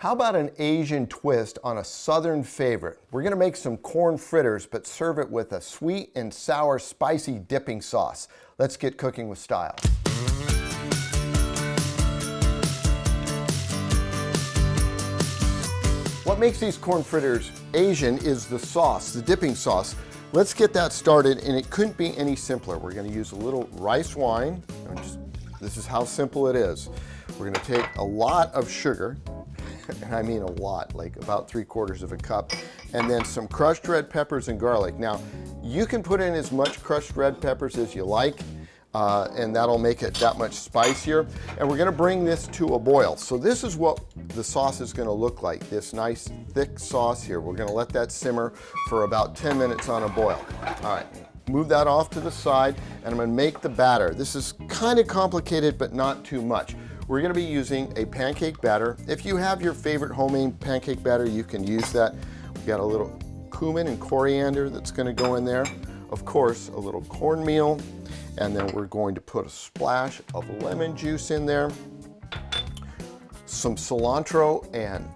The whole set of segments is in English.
How about an Asian twist on a Southern favorite? We're gonna make some corn fritters, but serve it with a sweet and sour spicy dipping sauce. Let's get cooking with style. What makes these corn fritters Asian is the sauce, the dipping sauce. Let's get that started, and it couldn't be any simpler. We're gonna use a little rice wine. This is how simple it is. We're gonna take a lot of sugar, and I mean a lot, like about 3/4 of a cup, and then some crushed red peppers and garlic. Now, you can put in as much crushed red peppers as you like, and that'll make it that much spicier. And we're gonna bring this to a boil. So this is what the sauce is gonna look like, this nice thick sauce here. We're gonna let that simmer for about 10 minutes on a boil. All right, move that off to the side, and I'm gonna make the batter. This is kind of complicated, but not too much. We're gonna be using a pancake batter. If you have your favorite homemade pancake batter, you can use that. We've got a little cumin and coriander that's gonna go in there. Of course, a little cornmeal, and then we're going to put a splash of lemon juice in there, some cilantro and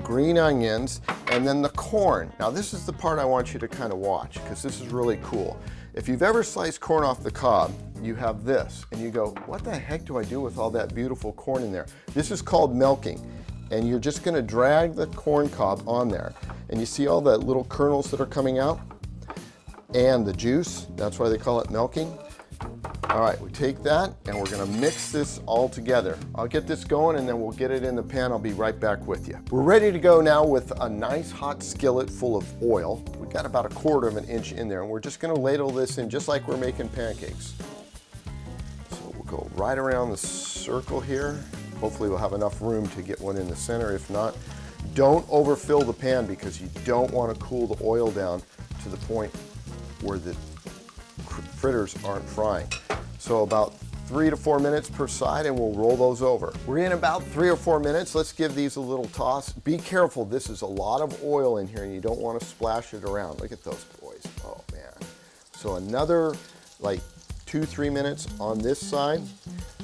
green onions, and then the corn. Now this is the part I want you to kind of watch, because this is really cool. If you've ever sliced corn off the cob, you have this, and you go, what the heck do I do with all that beautiful corn in there? This is called milking, and you're just gonna drag the corn cob on there, and you see all the little kernels that are coming out, and the juice, that's why they call it milking. All right, we take that, and we're gonna mix this all together. I'll get this going, and then we'll get it in the pan. I'll be right back with you. We're ready to go now with a nice hot skillet full of oil. We've got about 1/4 of an inch in there, and we're just gonna ladle this in just like we're making pancakes. Go right around the circle here. Hopefully we'll have enough room to get one in the center. If not, don't overfill the pan, because you don't want to cool the oil down to the point where the fritters aren't frying. So about 3 to 4 minutes per side, and we'll roll those over. We're in about 3 or 4 minutes. Let's give these a little toss. Be careful, this is a lot of oil in here, and you don't want to splash it around. Look at those boys. Oh man. So another like 2-3 minutes on this side,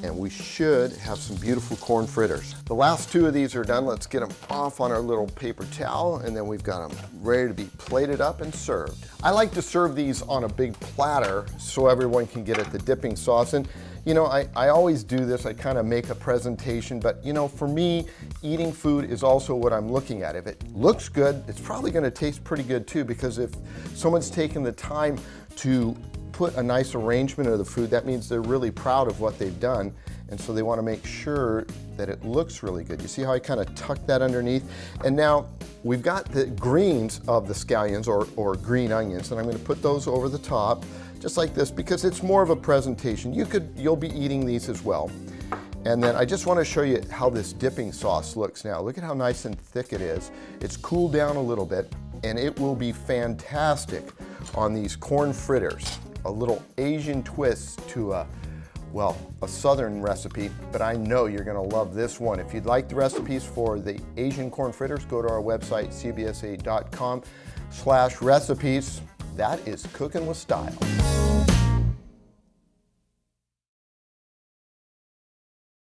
and we should have some beautiful corn fritters. The last 2 of these are done. Let's get them off on our little paper towel, and then we've got them ready to be plated up and served. I like to serve these on a big platter so everyone can get at the dipping sauce. And you know, I always do this. I kind of make a presentation, but you know, for me, eating food is also what I'm looking at. If it looks good, it's probably going to taste pretty good too, because if someone's taken the time to put a nice arrangement of the food, that means they're really proud of what they've done, and so they want to make sure that it looks really good. You see how I kind of tucked that underneath? And now we've got the greens of the scallions, or green onions, and I'm going to put those over the top just like this, because it's more of a presentation. You'll be eating these as well. And then I just want to show you how this dipping sauce looks now. Look at how nice and thick it is. It's cooled down a little bit, and it will be fantastic on these corn fritters. A little Asian twist to a Southern recipe, but I know you're gonna love this one. If you'd like the recipes for the Asian corn fritters, go to our website, cbsa.com/recipes. That is cooking with style.